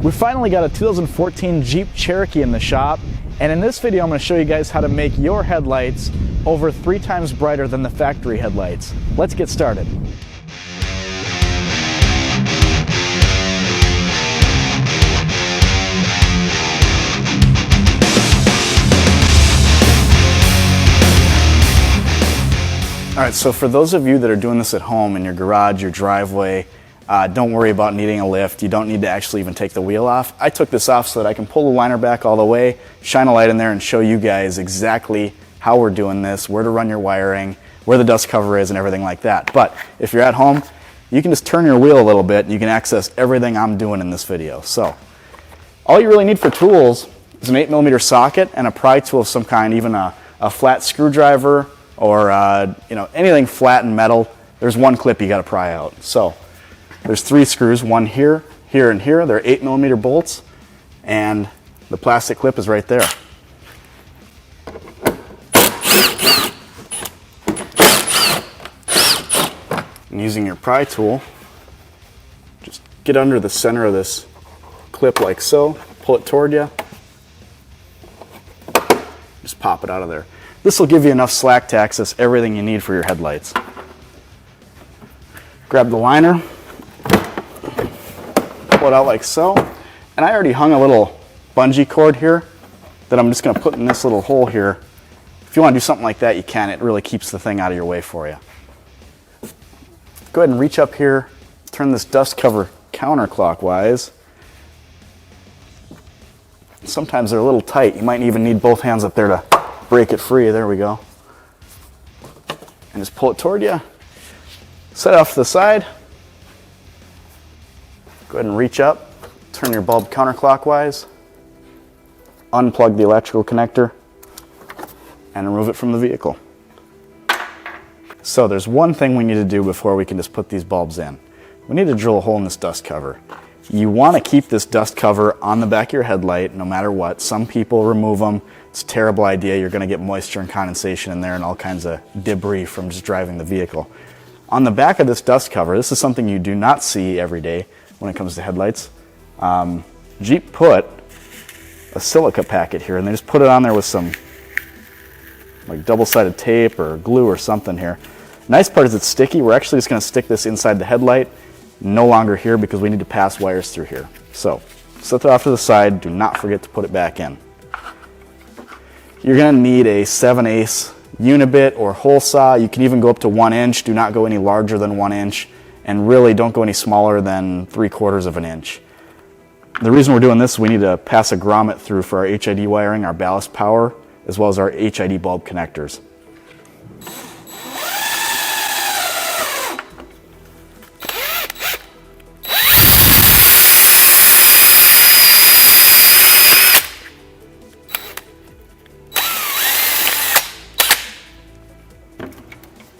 We finally got a 2014 Jeep Cherokee in the shop, and in this video I'm going to show you guys how to make your headlights over 3 times brighter than the factory headlights. Let's get started. Alright, so for those of you that are doing this at home in your garage, your driveway, don't worry about needing a lift. You don't need to actually even take the wheel off. I took this off so that I can pull the liner back all the way, shine a light in there, and show you guys exactly how we're doing this, where to run your wiring, where the dust cover is, and everything like that. But if you're at home, you can just turn your wheel a little bit and you can access everything I'm doing in this video. So all you really need for tools is an 8mm socket and a pry tool of some kind, even a flat screwdriver or anything flat and metal. There's one clip you got to pry out. So there's 3 screws, one here, here, and here. They're 8mm bolts, and the plastic clip is right there. And using your pry tool, just get under the center of this clip like so, pull it toward you, just pop it out of there. This will give you enough slack to access everything you need for your headlights. Grab the liner, pull it out like so, and I already hung a little bungee cord here that I'm just going to put in this little hole here. If you want to do something like that, you can. It really keeps the thing out of your way for you. Go ahead and reach up here, turn this dust cover counterclockwise. Sometimes they're a little tight. You might even need both hands up there to break it free. There we go. And just pull it toward you. Set it off to the side. Go ahead and reach up, turn your bulb counterclockwise, unplug the electrical connector, and remove it from the vehicle. So there's one thing we need to do before we can just put these bulbs in. We need to drill a hole in this dust cover. You want to keep this dust cover on the back of your headlight no matter what. Some people remove them. It's a terrible idea. You're going to get moisture and condensation in there and all kinds of debris from just driving the vehicle. On the back of this dust cover, this is something you do not see every day when it comes to headlights. Jeep put a silica packet here, and they just put it on there with some like double-sided tape or glue or something here. Nice part is it's sticky. We're actually just going to stick this inside the headlight, no longer here because we need to pass wires through here. So set that off to the side. Do not forget to put it back in. You're going to need a 7/8 unibit or hole saw. You can even go up to 1 inch. Do not go any larger than 1 inch, and really don't go any smaller than 3/4 of an inch. The reason we're doing this is we need to pass a grommet through for our HID wiring, our ballast power, as well as our HID bulb connectors.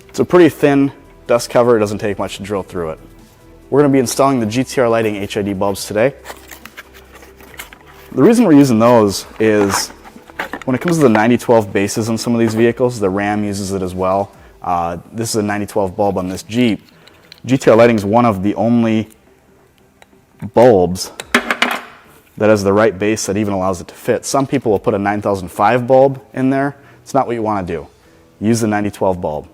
It's a pretty thin dust cover. It doesn't take much to drill through it. We're going to be installing the GTR Lighting HID bulbs today. The reason we're using those is when it comes to the 9012 bases on some of these vehicles, the Ram uses it as well. This is a 9012 bulb on this Jeep. GTR Lighting is one of the only bulbs that has the right base that even allows it to fit. Some people will put a 9005 bulb in there. It's not what you want to do. Use the 9012 bulb.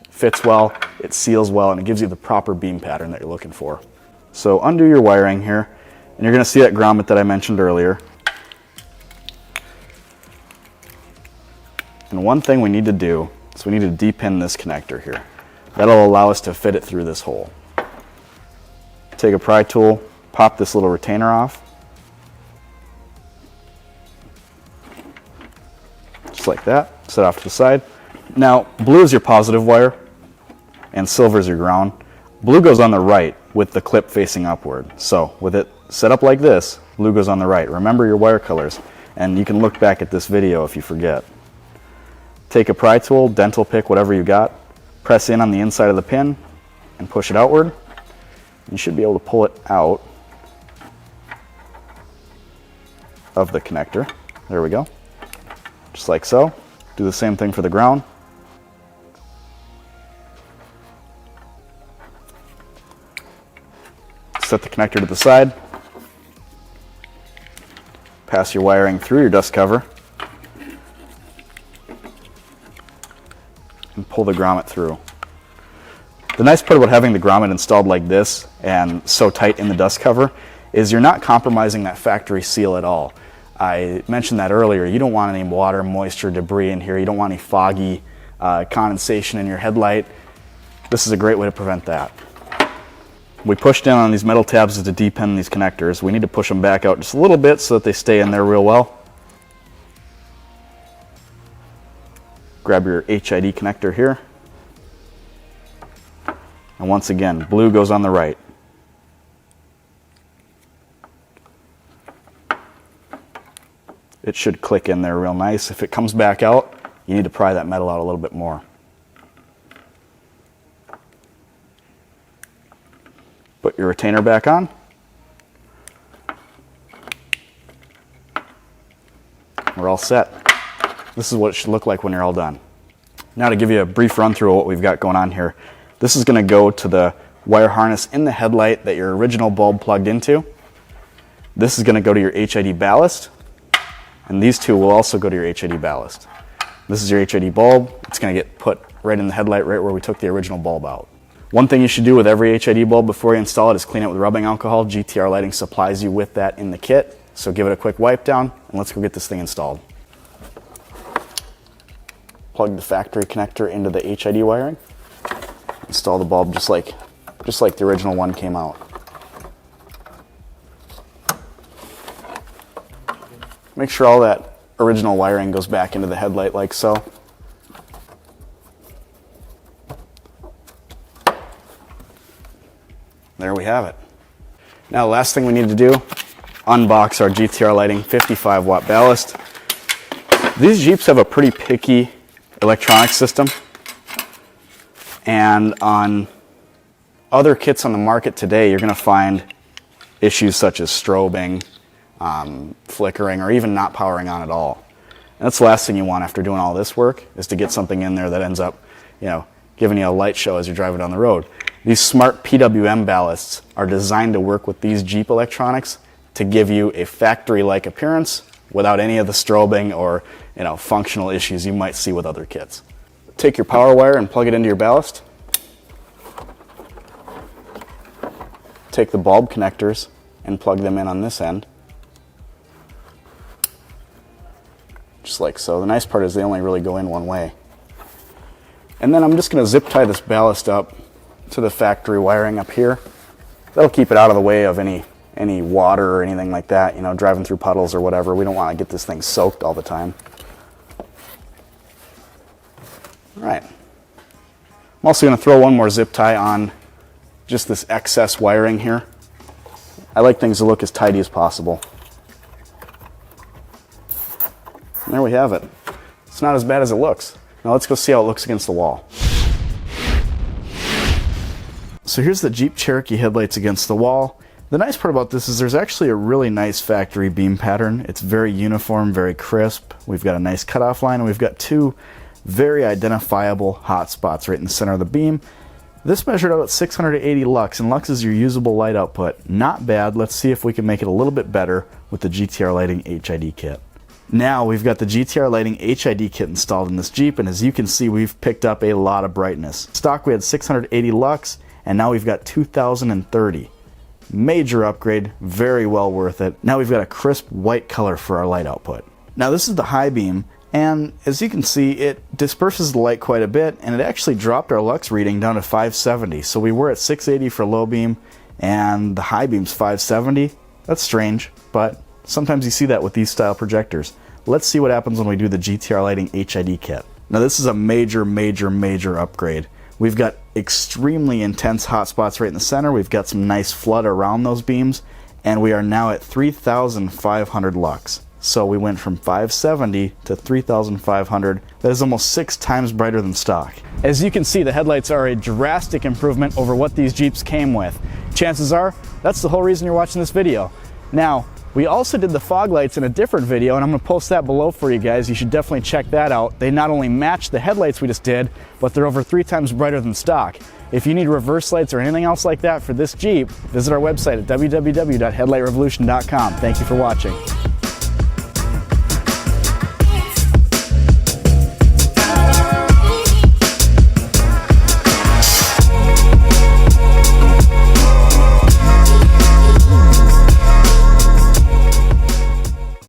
Fits well, it seals well, and it gives you the proper beam pattern that you're looking for. So undo your wiring here, and you're going to see that grommet that I mentioned earlier. And one thing we need to do is we need to de-pin this connector here. That'll allow us to fit it through this hole. Take a pry tool, pop this little retainer off. Just like that, set off to the side. Now, blue is your positive wire, and silver is your ground. Blue goes on the right with the clip facing upward. So with it set up like this, blue goes on the right. Remember your wire colors, and you can look back at this video if you forget. Take a pry tool, dental pick, whatever you got, press in on the inside of the pin, and push it outward. You should be able to pull it out of the connector. There we go. Just like so. Do the same thing for the ground. Set the connector to the side. Pass your wiring through your dust cover and pull the grommet through. The nice part about having the grommet installed like this and so tight in the dust cover is you're not compromising that factory seal at all. I mentioned that earlier. You don't want any water, moisture, debris in here. You don't want any foggy condensation in your headlight. This is a great way to prevent that. We push down on these metal tabs to depen these connectors. We need to push them back out just a little bit so that they stay in there real well. Grab your HID connector here. And once again, blue goes on the right. It should click in there real nice. If it comes back out, you need to pry that metal out a little bit more. Put your retainer back on. We're all set. This is what it should look like when you're all done. Now to give you a brief run through of what we've got going on here. This is going to go to the wire harness in the headlight that your original bulb plugged into. This is going to go to your HID ballast. And these two will also go to your HID ballast. This is your HID bulb. It's going to get put right in the headlight, right where we took the original bulb out. One thing you should do with every HID bulb before you install it is clean it with rubbing alcohol. GTR Lighting supplies you with that in the kit. So give it a quick wipe down and let's go get this thing installed. Plug the factory connector into the HID wiring. Install the bulb just like the original one came out. Make sure all that original wiring goes back into the headlight like so. There we have it. Now the last thing we need to do, unbox our GTR Lighting 55 watt ballast. These Jeeps have a pretty picky electronic system, and on other kits on the market today you're going to find issues such as strobing, flickering, or even not powering on at all. And that's the last thing you want after doing all this work, is to get something in there that ends up, giving you a light show as you're driving down the road. These smart PWM ballasts are designed to work with these Jeep electronics to give you a factory-like appearance without any of the strobing or functional issues you might see with other kits. Take your power wire and plug it into your ballast. Take the bulb connectors and plug them in on this end. Just like so. The nice part is they only really go in one way. And then I'm just going to zip tie this ballast up to the factory wiring up here. That'll keep it out of the way of any water or anything like that, driving through puddles or whatever. We don't want to get this thing soaked all the time. All right. I'm also going to throw one more zip tie on just this excess wiring here. I like things to look as tidy as possible. And there we have it. It's not as bad as it looks. Now let's go see how it looks against the wall. So here's the Jeep Cherokee headlights against the wall. The nice part about this is there's actually a really nice factory beam pattern. It's very uniform, very crisp. We've got a nice cutoff line, and we've got two very identifiable hot spots right in the center of the beam. This measured out at 680 lux, and lux is your usable light output. Not bad. Let's see if we can make it a little bit better with the GTR Lighting HID kit. Now we've got the GTR Lighting HID kit installed in this Jeep, and as you can see, we've picked up a lot of brightness. Stock we had 680 lux, and now we've got 2030. Major upgrade, very well worth it. Now we've got a crisp white color for our light output. Now this is the high beam, and as you can see, it disperses the light quite a bit, and it actually dropped our lux reading down to 570. So we were at 680 for low beam, and the high beam's 570. That's strange, but sometimes you see that with these style projectors. Let's see what happens when we do the GTR Lighting HID kit. Now this is a major upgrade. We've got extremely intense hot spots right in the center. We've got some nice flood around those beams, and we are now at 3,500 lux. So we went from 570 to 3,500. That is almost 6 times brighter than stock. As you can see, the headlights are a drastic improvement over what these Jeeps came with. Chances are, that's the whole reason you're watching this video. Now, we also did the fog lights in a different video, and I'm going to post that below for you guys. You should definitely check that out. They not only match the headlights we just did, but they're over 3 times brighter than stock. If you need reverse lights or anything else like that for this Jeep, visit our website at www.headlightrevolution.com. Thank you for watching.